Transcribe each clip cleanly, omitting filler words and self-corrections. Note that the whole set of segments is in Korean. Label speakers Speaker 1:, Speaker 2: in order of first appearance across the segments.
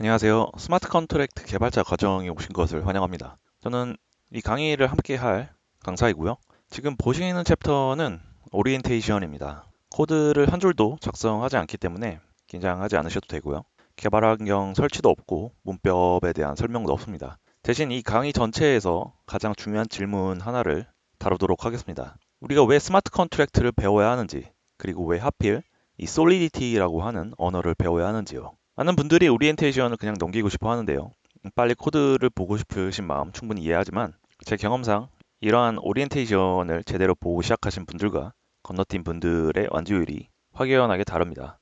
Speaker 1: 안녕하세요. 스마트 컨트랙트 개발자 과정에 오신 것을 환영합니다. 저는 이 강의를 함께 할 강사이고요. 지금 보시는 챕터는 오리엔테이션입니다. 코드를 한 줄도 작성하지 않기 때문에 긴장하지 않으셔도 되고요. 개발 환경 설치도 없고 문법에 대한 설명도 없습니다. 대신 이 강의 전체에서 가장 중요한 질문 하나를 다루도록 하겠습니다. 우리가 왜 스마트 컨트랙트를 배워야 하는지, 그리고 왜 하필 이 솔리디티라고 하는 언어를 배워야 하는지요. 많은 분들이 오리엔테이션을 그냥 넘기고 싶어 하는데요. 빨리 코드를 보고 싶으신 마음 충분히 이해하지만 제 경험상 이러한 오리엔테이션을 제대로 보고 시작하신 분들과 건너뛴 분들의 완주율이 확연하게 다릅니다.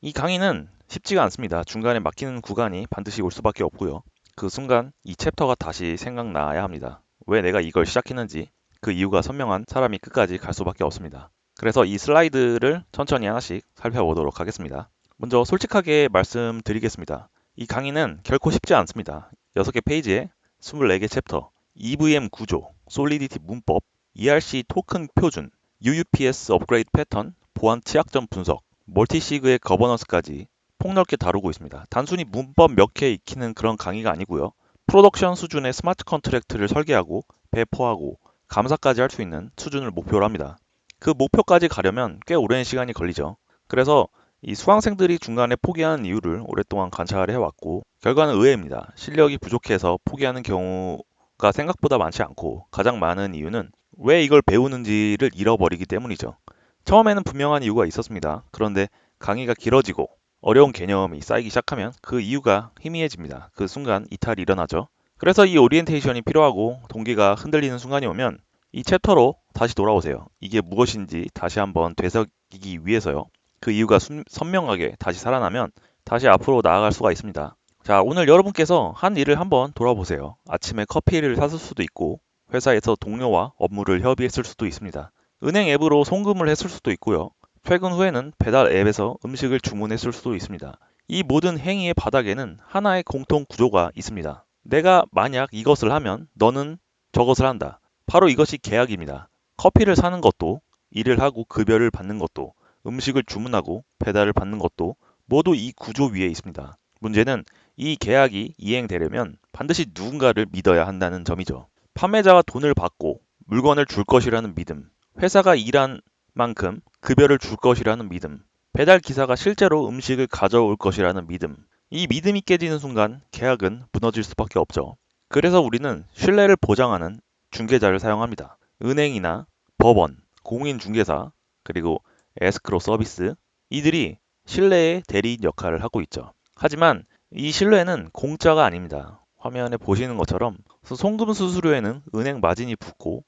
Speaker 1: 이 강의는 쉽지가 않습니다. 중간에 막히는 구간이 반드시 올 수밖에 없고요. 그 순간 이 챕터가 다시 생각나야 합니다. 왜 내가 이걸 시작했는지 그 이유가 선명한 사람이 끝까지 갈 수밖에 없습니다. 그래서 이 슬라이드를 천천히 하나씩 살펴보도록 하겠습니다. 먼저 솔직하게 말씀드리겠습니다. 이 강의는 결코 쉽지 않습니다. 6개 페이지에 24개 챕터, EVM 구조, 솔리디티 문법, ERC 토큰 표준, UUPS 업그레이드 패턴, 보안 취약점 분석, 멀티시그의 거버넌스까지 폭넓게 다루고 있습니다. 단순히 문법 몇 개 익히는 그런 강의가 아니고요. 프로덕션 수준의 스마트 컨트랙트를 설계하고 배포하고 감사까지 할 수 있는 수준을 목표로 합니다. 그 목표까지 가려면 꽤 오랜 시간이 걸리죠. 그래서 이 수강생들이 중간에 포기하는 이유를 오랫동안 관찰해 왔고 결과는 의외입니다. 실력이 부족해서 포기하는 경우가 생각보다 많지 않고 가장 많은 이유는 왜 이걸 배우는지를 잃어버리기 때문이죠. 처음에는 분명한 이유가 있었습니다. 그런데 강의가 길어지고 어려운 개념이 쌓이기 시작하면 그 이유가 희미해집니다. 그 순간 이탈이 일어나죠. 그래서 이 오리엔테이션이 필요하고 동기가 흔들리는 순간이 오면 이 챕터로 다시 돌아오세요. 이게 무엇인지 다시 한번 되새기기 위해서요. 그 이유가 선명하게 다시 살아나면 다시 앞으로 나아갈 수가 있습니다. 자, 오늘 여러분께서 한 일을 한번 돌아보세요. 아침에 커피를 샀을 수도 있고 회사에서 동료와 업무를 협의했을 수도 있습니다. 은행 앱으로 송금을 했을 수도 있고요. 퇴근 후에는 배달 앱에서 음식을 주문했을 수도 있습니다. 이 모든 행위의 바닥에는 하나의 공통 구조가 있습니다. 내가 만약 이것을 하면 너는 저것을 한다. 바로 이것이 계약입니다. 커피를 사는 것도, 일을 하고 급여를 받는 것도, 음식을 주문하고 배달을 받는 것도 모두 이 구조 위에 있습니다. 문제는 이 계약이 이행되려면 반드시 누군가를 믿어야 한다는 점이죠. 판매자가 돈을 받고 물건을 줄 것이라는 믿음, 회사가 일한 만큼 급여를 줄 것이라는 믿음, 배달 기사가 실제로 음식을 가져올 것이라는 믿음. 이 믿음이 깨지는 순간 계약은 무너질 수밖에 없죠. 그래서 우리는 신뢰를 보장하는 중개자를 사용합니다. 은행이나 법원, 공인중개사, 그리고 에스크로 서비스, 이들이 신뢰의 대리인 역할을 하고 있죠. 하지만 이 신뢰는 공짜가 아닙니다. 화면에 보시는 것처럼 송금 수수료에는 은행 마진이 붙고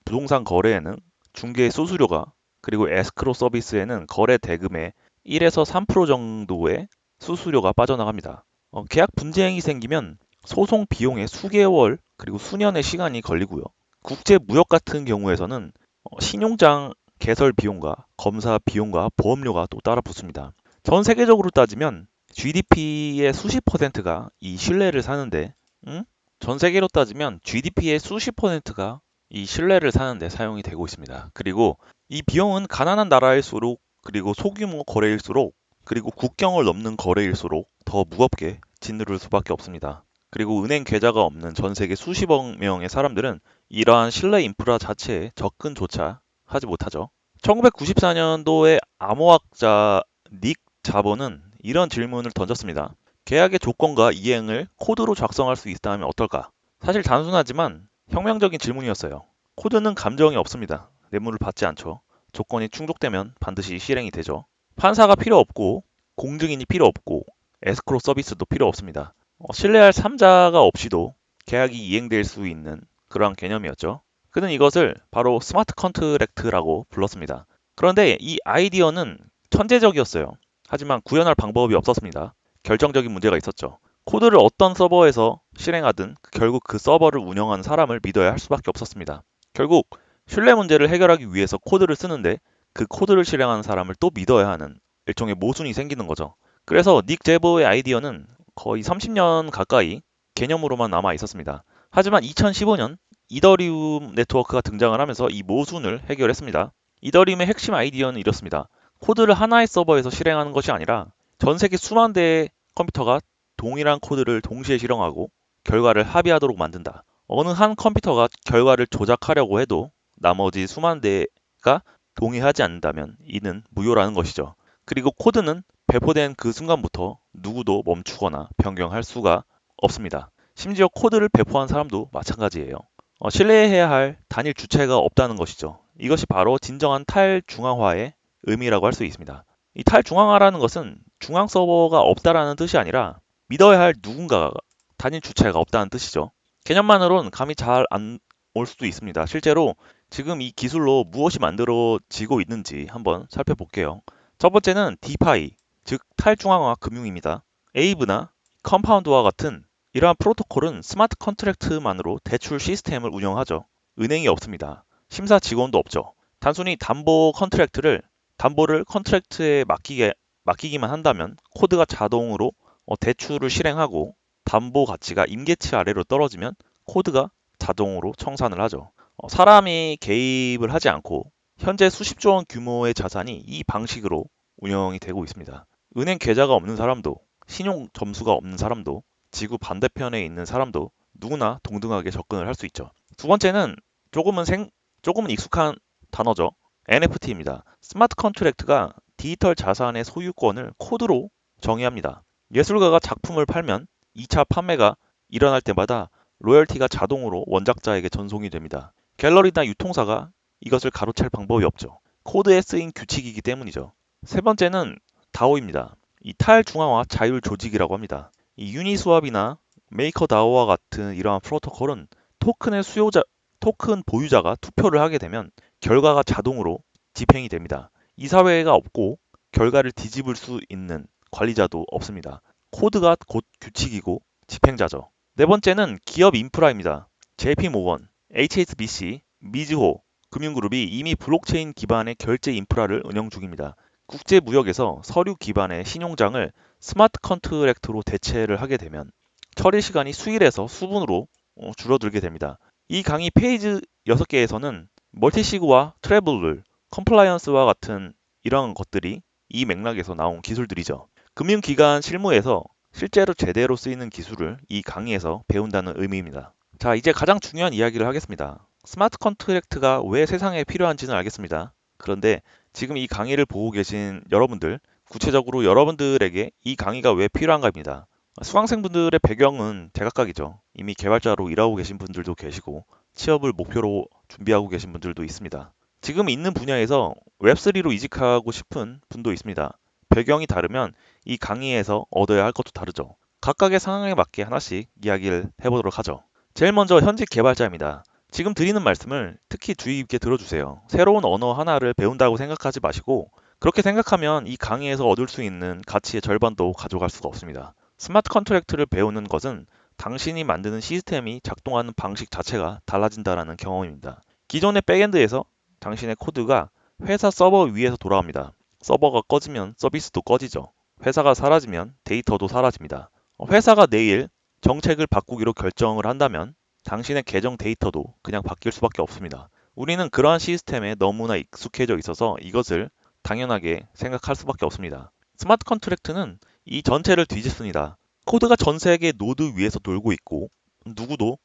Speaker 1: 부동산 거래에는 중개 수수료가 그리고 에스크로 서비스에는 거래 대금의 1에서 3% 정도의 수수료가 빠져나갑니다. 계약 분쟁이 생기면 소송 비용에 수개월 그리고 수년의 시간이 걸리고요. 국제 무역 같은 경우에서는 신용장 개설 비용과 검사 비용과 보험료가 또 따라 붙습니다. 전 세계적으로 따지면 GDP의 수십 퍼센트가 이 신뢰를 사는데, 전 세계로 따지면 GDP의 수십 퍼센트가 이 신뢰를 사는데 사용이 되고 있습니다. 그리고 이 비용은 가난한 나라일수록 그리고 소규모 거래일수록 그리고 국경을 넘는 거래일수록 더 무겁게 짓누를 수밖에 없습니다. 그리고 은행 계좌가 없는 전 세계 수십억 명의 사람들은 이러한 신뢰 인프라 자체에 접근조차 하지 못하죠. 1994년도에 암호학자 닉 자본은 이런 질문을 던졌습니다. 계약의 조건과 이행을 코드로 작성할 수 있다면 어떨까? 사실 단순하지만 혁명적인 질문이었어요. 코드는 감정이 없습니다. 뇌물을 받지 않죠. 조건이 충족되면 반드시 실행이 되죠. 판사가 필요 없고 공증인이 필요 없고 에스크로 서비스도 필요 없습니다. 신뢰할 3자가 없이도 계약이 이행될 수 있는 그러한 개념이었죠. 그는 이것을 바로 스마트 컨트랙트라고 불렀습니다. 그런데 이 아이디어는 천재적이었어요. 하지만 구현할 방법이 없었습니다. 결정적인 문제가 있었죠. 코드를 어떤 서버에서 실행하든 결국 그 서버를 운영하는 사람을 믿어야 할 수밖에 없었습니다. 결국 신뢰 문제를 해결하기 위해서 코드를 쓰는데 그 코드를 실행하는 사람을 또 믿어야 하는 일종의 모순이 생기는 거죠. 그래서 닉 제보의 아이디어는 거의 30년 가까이 개념으로만 남아 있었습니다. 하지만 2015년 이더리움 네트워크가 등장을 하면서 이 모순을 해결했습니다. 이더리움의 핵심 아이디어는 이렇습니다. 코드를 하나의 서버에서 실행하는 것이 아니라 전 세계 수만 대의 컴퓨터가 동일한 코드를 동시에 실행하고 결과를 합의하도록 만든다. 어느 한 컴퓨터가 결과를 조작하려고 해도 나머지 수만 대가 동의하지 않는다면 이는 무효라는 것이죠. 그리고 코드는 배포된 그 순간부터 누구도 멈추거나 변경할 수가 없습니다. 심지어 코드를 배포한 사람도 마찬가지예요. 신뢰해야 할 단일 주체가 없다는 것이죠. 이것이 바로 진정한 탈중앙화의 의미라고 할 수 있습니다. 이 탈중앙화라는 것은 중앙 서버가 없다라는 뜻이 아니라 믿어야 할 누군가가 단일 주체가 없다는 뜻이죠. 개념만으로는 감이 잘 안 올 수도 있습니다. 실제로 지금 이 기술로 무엇이 만들어지고 있는지 한번 살펴볼게요. 첫 번째는 디파이, 즉 탈중앙화 금융입니다. 에이브나 컴파운드와 같은 이러한 프로토콜은 스마트 컨트랙트만으로 대출 시스템을 운영하죠. 은행이 없습니다. 심사 직원도 없죠. 단순히 담보를 컨트랙트에 맡기기만 한다면 코드가 자동으로 대출을 실행하고 담보 가치가 임계치 아래로 떨어지면 코드가 자동으로 청산을 하죠. 사람이 개입을 하지 않고 현재 수십조 원 규모의 자산이 이 방식으로 운영이 되고 있습니다. 은행 계좌가 없는 사람도, 신용 점수가 없는 사람도, 지구 반대편에 있는 사람도 누구나 동등하게 접근을 할 수 있죠. 두 번째는 조금은 익숙한 단어죠. NFT입니다. 스마트 컨트랙트가 디지털 자산의 소유권을 코드로 정의합니다. 예술가가 작품을 팔면 2차 판매가 일어날 때마다 로열티가 자동으로 원작자에게 전송이 됩니다. 갤러리나 유통사가 이것을 가로챌 방법이 없죠. 코드에 쓰인 규칙이기 때문이죠. 세 번째는 다오입니다. 이 탈중앙화 자율 조직이라고 합니다. 이 유니스왑이나 메이커다오와 같은 이러한 프로토콜은 토큰 보유자가 투표를 하게 되면 결과가 자동으로 집행이 됩니다. 이사회가 없고 결과를 뒤집을 수 있는 관리자도 없습니다. 코드가 곧 규칙이고 집행자죠. 네 번째는 기업 인프라입니다. JP모건, HSBC, 미즈호 금융그룹이 이미 블록체인 기반의 결제 인프라를 운영 중입니다. 국제 무역에서 서류 기반의 신용장을 스마트 컨트랙트로 대체를 하게 되면 처리 시간이 수일에서 수분으로 줄어들게 됩니다. 이 강의 페이지 6개에서는 멀티시그와 트래블, 컴플라이언스와 같은 이러한 것들이 이 맥락에서 나온 기술들이죠. 금융기관 실무에서 실제로 제대로 쓰이는 기술을 이 강의에서 배운다는 의미입니다. 자, 이제 가장 중요한 이야기를 하겠습니다. 스마트 컨트랙트가 왜 세상에 필요한지는 알겠습니다. 그런데 지금 이 강의를 보고 계신 여러분들, 구체적으로 여러분들에게 이 강의가 왜 필요한가입니다. 수강생분들의 배경은 제각각이죠. 이미 개발자로 일하고 계신 분들도 계시고 취업을 목표로 준비하고 계신 분들도 있습니다. 지금 있는 분야에서 웹3로 이직하고 싶은 분도 있습니다. 배경이 다르면 이 강의에서 얻어야 할 것도 다르죠. 각각의 상황에 맞게 하나씩 이야기를 해보도록 하죠. 제일 먼저 현직 개발자입니다. 지금 드리는 말씀을 특히 주의 깊게 들어주세요. 새로운 언어 하나를 배운다고 생각하지 마시고 그렇게 생각하면 이 강의에서 얻을 수 있는 가치의 절반도 가져갈 수가 없습니다. 스마트 컨트랙트를 배우는 것은 당신이 만드는 시스템이 작동하는 방식 자체가 달라진다는 경험입니다. 기존의 백엔드에서 당신의 코드가 회사 서버 위에서 돌아갑니다. 서버가 꺼지면 서비스도 꺼지죠. 회사가 사라지면 데이터도 사라집니다. 회사가 내일 정책을 바꾸기로 결정을 한다면 당신의 계정 데이터도 그냥 바뀔 수밖에 없습니다. 우리는 그러한 시스템에 너무나 익숙해져 있어서 이것을 당연하게 생각할 수밖에 없습니다. 스마트 컨트랙트는 이 전체를 뒤집습니다. 코드가 전 세계 노드 위에서 돌고 있고 누구도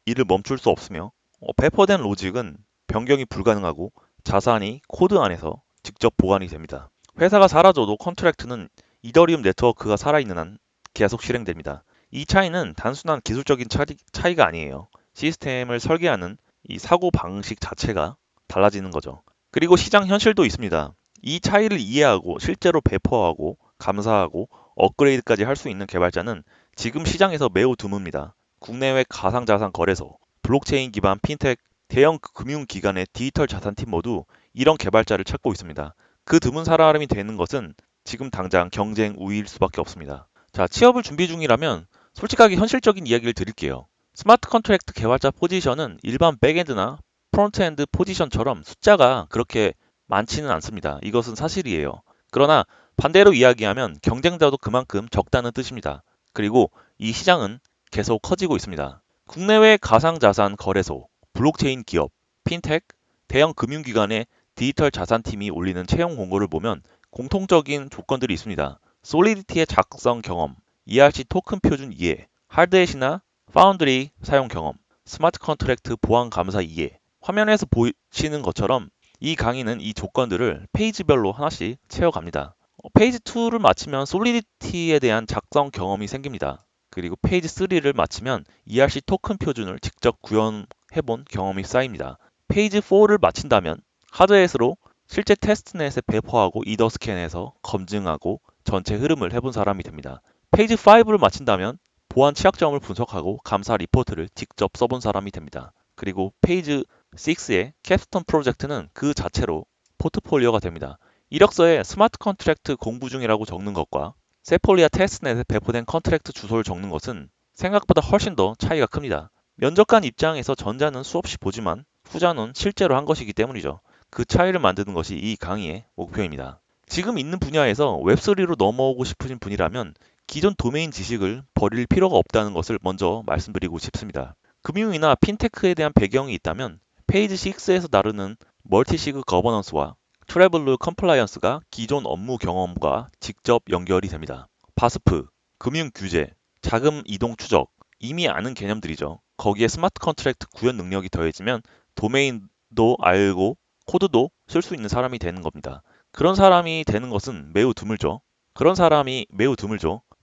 Speaker 1: 이를 멈출 수 없으며 배포된 로직은 변경이 불가능하고 자산이 코드 안에서 직접 보관이 됩니다. 회사가 사라져도 컨트랙트는 이더리움 네트워크가 살아있는 한 계속 실행됩니다. 이 차이는 단순한 기술적인 차이가 아니에요. 시스템을 설계하는 이 사고 방식 자체가 달라지는 거죠. 그리고 시장 현실도 있습니다. 이 차이를 이해하고 실제로 배포하고 감사하고 업그레이드까지 할 수 있는 개발자는 지금 시장에서 매우 드뭅니다. 국내외 가상자산 거래소, 블록체인 기반 핀텍, 대형 금융기관의 디지털 자산팀 모두 이런 개발자를 찾고 있습니다. 그 드문 사람이 되는 것은 지금 당장 경쟁 우위일 수밖에 없습니다. 자, 취업을 준비 중이라면 솔직하게 현실적인 이야기를 드릴게요. 스마트 컨트랙트 개발자 포지션은 일반 백엔드나 프론트엔드 포지션처럼 숫자가 그렇게 많지는 않습니다. 이것은 사실이에요. 그러나 반대로 이야기하면 경쟁자도 그만큼 적다는 뜻입니다. 그리고 이 시장은 계속 커지고 있습니다. 국내외 가상자산 거래소, 블록체인 기업, 핀텍, 대형 금융기관의 디지털 자산팀이 올리는 채용 공고를 보면 공통적인 조건들이 있습니다. 솔리디티의 작성 경험, ERC 토큰 표준 이해, 하드햇이나 파운드리 사용 경험, 스마트 컨트랙트 보안 감사 이해. 화면에서 보시는 것처럼 이 강의는 이 조건들을 페이지별로 하나씩 채워갑니다. 페이지 2를 마치면 솔리디티에 대한 작성 경험이 생깁니다. 그리고 페이지 3를 마치면 ERC 토큰 표준을 직접 구현해본 경험이 쌓입니다. 페이지 4를 마친다면 하드햇으로 실제 테스트넷에 배포하고 이더스캔에서 검증하고 전체 흐름을 해본 사람이 됩니다. 페이지 5를 마친다면 보안 취약점을 분석하고 감사 리포트를 직접 써본 사람이 됩니다. 그리고 페이지 6의 캡스톤 프로젝트는 그 자체로 포트폴리오가 됩니다. 이력서에 스마트 컨트랙트 공부 중이라고 적는 것과 세폴리아 테스트넷에 배포된 컨트랙트 주소를 적는 것은 생각보다 훨씬 더 차이가 큽니다. 면접관 입장에서 전자는 수없이 보지만 후자는 실제로 한 것이기 때문이죠. 그 차이를 만드는 것이 이 강의의 목표입니다. 지금 있는 분야에서 웹3로 넘어오고 싶으신 분이라면 기존 도메인 지식을 버릴 필요가 없다는 것을 먼저 말씀드리고 싶습니다. 금융이나 핀테크에 대한 배경이 있다면 페이지 6에서 다루는 멀티시그 거버넌스와 트래블루 컴플라이언스가 기존 업무 경험과 직접 연결이 됩니다. 바스프, 금융 규제, 자금 이동 추적, 이미 아는 개념들이죠. 거기에 스마트 컨트랙트 구현 능력이 더해지면 도메인도 알고 코드도 쓸 수 있는 사람이 되는 겁니다. 그런 사람이 되는 것은 매우 드물죠.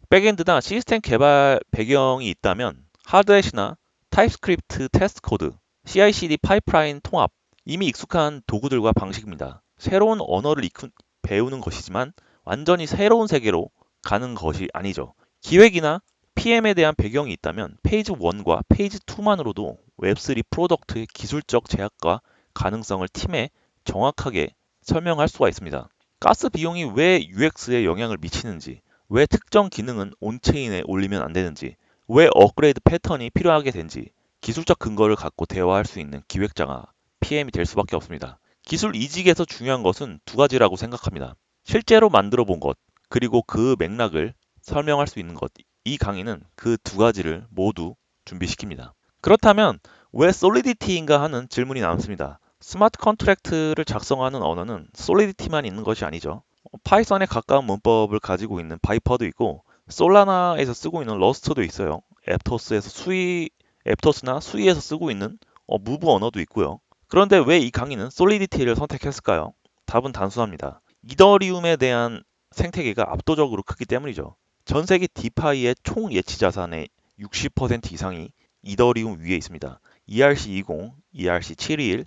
Speaker 1: 백엔드나 시스템 개발 배경이 있다면 하드햇이나 타입스크립트 테스트 코드, CI/CD 파이프라인 통합, 이미 익숙한 도구들과 방식입니다. 새로운 언어를 배우는 것이지만 완전히 새로운 세계로 가는 것이 아니죠. 기획이나 PM에 대한 배경이 있다면 페이지 1과 페이지 2만으로도 웹3 프로덕트의 기술적 제약과 가능성을 팀에 정확하게 설명할 수가 있습니다. 가스 비용이 왜 UX에 영향을 미치는지, 왜 특정 기능은 온체인에 올리면 안 되는지, 왜 업그레이드 패턴이 필요하게 된지 기술적 근거를 갖고 대화할 수 있는 기획자가 PM이 될 수밖에 없습니다. 기술 이직에서 중요한 것은 두 가지라고 생각합니다. 실제로 만들어 본 것, 그리고 그 맥락을 설명할 수 있는 것. 이 강의는 그 두 가지를 모두 준비시킵니다. 그렇다면 왜 솔리디티인가 하는 질문이 남습니다. 스마트 컨트랙트를 작성하는 언어는 솔리디티만 있는 것이 아니죠. 파이썬에 가까운 문법을 가지고 있는 바이퍼도 있고 솔라나에서 쓰고 있는 러스트도 있어요. 앱토스나 수이에서 쓰고 있는 무브 언어도 있고요. 그런데 왜 이 강의는 솔리디티를 선택했을까요? 답은 단순합니다. 이더리움에 대한 생태계가 압도적으로 크기 때문이죠. 전 세계 디파이의 총 예치 자산의 60% 이상이 이더리움 위에 있습니다. ERC20, ERC721,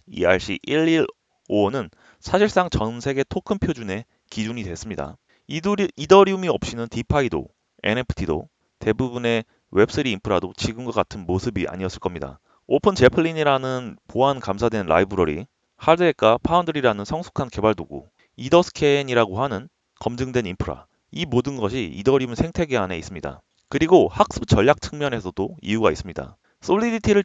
Speaker 1: ERC1155는 사실상 전 세계 토큰 표준의 기준이 됐습니다. 이더리움이 없이는 디파이도, NFT도 대부분의 웹3 인프라도 지금과 같은 모습이 아니었을 겁니다. 오픈 제플린이라는 보안 감사된 라이브러리, 하드햇과 파운드리라는 성숙한 개발 도구, 이더스캔이라고 하는 검증된 인프라, 이 모든 것이 이더리움 생태계 안에 있습니다. 그리고 학습 전략 측면에서도 이유가 있습니다. 솔리디티를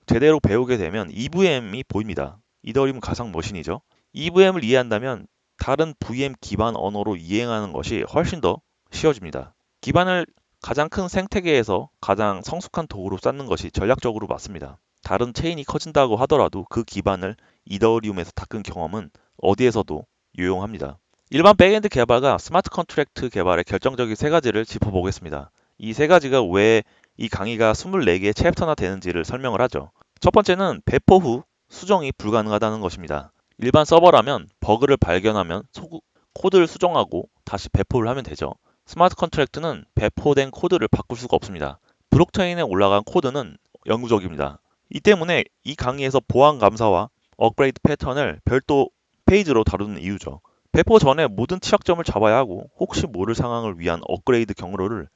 Speaker 1: 제대로 배우게 되면 EVM이 보입니다. 이더리움 가상 머신이죠. EVM을 이해한다면 다른 VM 기반 언어로 이행하는 것이 훨씬 더 쉬워집니다. 기반을 가장 큰 생태계에서 가장 성숙한 도구로 쌓는 것이 전략적으로 맞습니다. 다른 체인이 커진다고 하더라도 그 기반을 이더리움에서 닦은 경험은 어디에서도 유용합니다. 일반 백엔드 개발과 스마트 컨트랙트 개발의 결정적인 세 가지를 짚어보겠습니다. 이 세 가지가 왜 이 강의가 24개의 챕터나 되는지를 설명을 하죠. 첫 번째는 배포 후 수정이 불가능하다는 것입니다. 일반 서버라면 버그를 발견하면 코드를 수정하고 다시 배포를 하면 되죠. 스마트 컨트랙트는 배포된 코드를 바꿀 수가 없습니다. 블록체인에 올라간 코드는 영구적입니다. 이 때문에 이 강의에서 보안 감사와 업그레이드 패턴을 별도 페이지로 다루는 이유죠. 배포 전에 모든 취약점을 잡아야 하고 혹시 모를 상황을 위한 업그레이드 경로를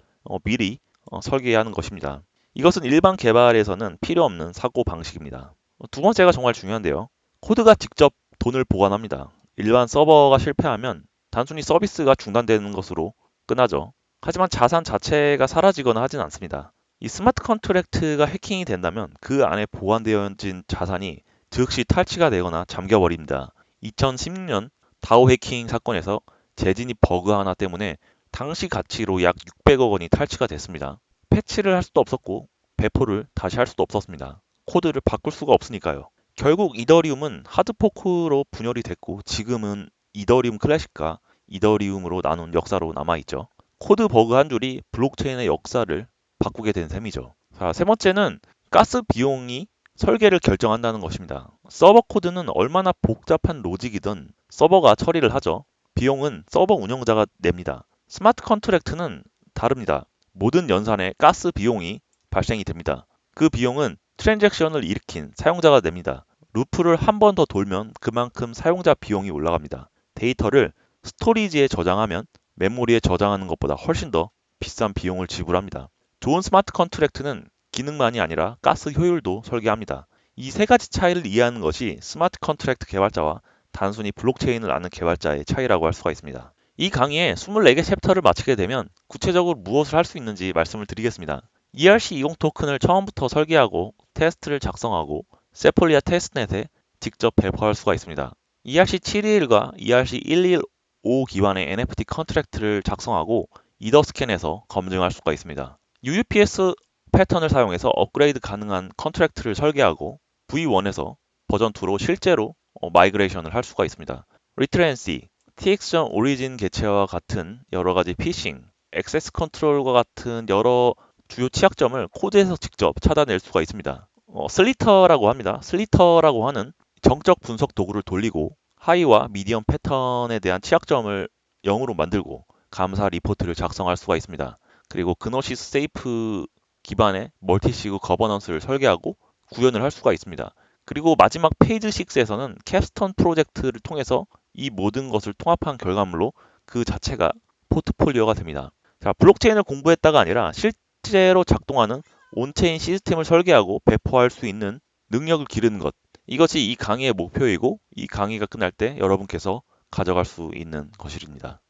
Speaker 1: 미리 설계해야 하는 것입니다. 이것은 일반 개발에서는 필요 없는 사고 방식입니다. 두 번째가 정말 중요한데요. 코드가 직접 돈을 보관합니다. 일반 서버가 실패하면 단순히 서비스가 중단되는 것으로 끝나죠. 하지만 자산 자체가 사라지거나 하진 않습니다. 이 스마트 컨트랙트가 해킹이 된다면 그 안에 보관되어진 자산이 즉시 탈취가 되거나 잠겨버립니다. 2016년 다오 해킹 사건에서 재진입 버그 하나 때문에 당시 가치로 약 600억 원이 탈취가 됐습니다. 패치를 할 수도 없었고 배포를 다시 할 수도 없었습니다. 코드를 바꿀 수가 없으니까요. 결국 이더리움은 하드포크로 분열이 됐고 지금은 이더리움 클래식과 이더리움으로 나눈 역사로 남아있죠. 코드 버그 한 줄이 블록체인의 역사를 바꾸게 된 셈이죠. 자, 세 번째는 가스 비용이 설계를 결정한다는 것입니다. 서버 코드는 얼마나 복잡한 로직이든 서버가 처리를 하죠. 비용은 서버 운영자가 냅니다. 스마트 컨트랙트는 다릅니다. 모든 연산에 가스 비용이 발생이 됩니다. 그 비용은 트랜잭션을 일으킨 사용자가 냅니다. 루프를 한 번 더 돌면 그만큼 사용자 비용이 올라갑니다. 데이터를 스토리지에 저장하면 메모리에 저장하는 것보다 훨씬 더 비싼 비용을 지불합니다. 좋은 스마트 컨트랙트는 기능만이 아니라 가스 효율도 설계합니다. 이 세 가지 차이를 이해하는 것이 스마트 컨트랙트 개발자와 단순히 블록체인을 아는 개발자의 차이라고 할 수가 있습니다. 이 강의의 24개 챕터를 마치게 되면 구체적으로 무엇을 할 수 있는지 말씀을 드리겠습니다. ERC20 토큰을 처음부터 설계하고 테스트를 작성하고 세폴리아 테스트넷에 직접 배포할 수가 있습니다. ERC721과 ERC115 기반의 NFT 컨트랙트를 작성하고 이더스캔에서 검증할 수가 있습니다. UUPS 패턴을 사용해서 업그레이드 가능한 컨트랙트를 설계하고 V1에서 버전2로 실제로 마이그레이션을 할 수가 있습니다. 리트렌시, TX 오리진 개체와 같은 여러 가지 피싱, 액세스 컨트롤과 같은 여러 주요 취약점을 코드에서 직접 찾아낼 수가 있습니다. 슬리터라고 합니다. 슬리터라고 하는 정적 분석 도구를 돌리고 하이와 미디엄 패턴에 대한 취약점을 0으로 만들고 감사 리포트를 작성할 수가 있습니다. 그리고 그노시스 세이프 기반의 멀티시그 거버넌스를 설계하고 구현을 할 수가 있습니다. 그리고 마지막 페이지 6에서는 캡스톤 프로젝트를 통해서 이 모든 것을 통합한 결과물로 그 자체가 포트폴리오가 됩니다. 자, 블록체인을 공부했다가 아니라 실제로 작동하는 온체인 시스템을 설계하고 배포할 수 있는 능력을 기르는 것. 이것이 이 강의의 목표이고 이 강의가 끝날 때 여러분께서 가져갈 수 있는 것입니다.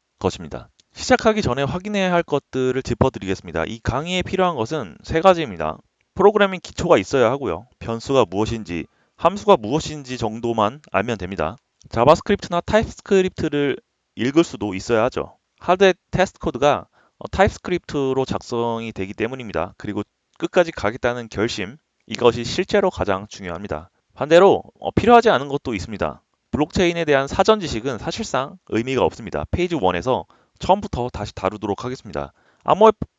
Speaker 1: 시작하기 전에 확인해야 할 것들을 짚어드리겠습니다. 이 강의에 필요한 것은 세 가지입니다. 프로그래밍 기초가 있어야 하고요. 변수가 무엇인지, 함수가 무엇인지 정도만 알면 됩니다. 자바스크립트나 타입스크립트를 읽을 수도 있어야 하죠. 하드웨어 테스트 코드가 타입스크립트로 작성이 되기 때문입니다. 그리고 끝까지 가겠다는 결심, 이것이 실제로 가장 중요합니다. 반대로 필요하지 않은 것도 있습니다. 블록체인에 대한 사전 지식은 사실상 의미가 없습니다. 페이지 1에서 처음부터 다시 다루도록 하겠습니다.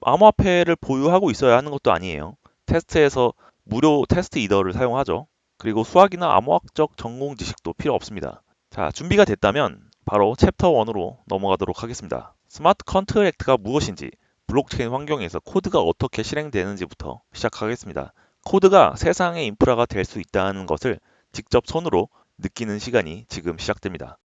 Speaker 1: 암호화폐를 보유하고 있어야 하는 것도 아니에요. 테스트에서 무료 테스트 이더를 사용하죠. 그리고 수학이나 암호학적 전공 지식도 필요 없습니다. 자, 준비가 됐다면 바로 챕터 1으로 넘어가도록 하겠습니다. 스마트 컨트랙트가 무엇인지, 블록체인 환경에서 코드가 어떻게 실행되는지부터 시작하겠습니다. 코드가 세상의 인프라가 될 수 있다는 것을 직접 손으로 느끼는 시간이 지금 시작됩니다.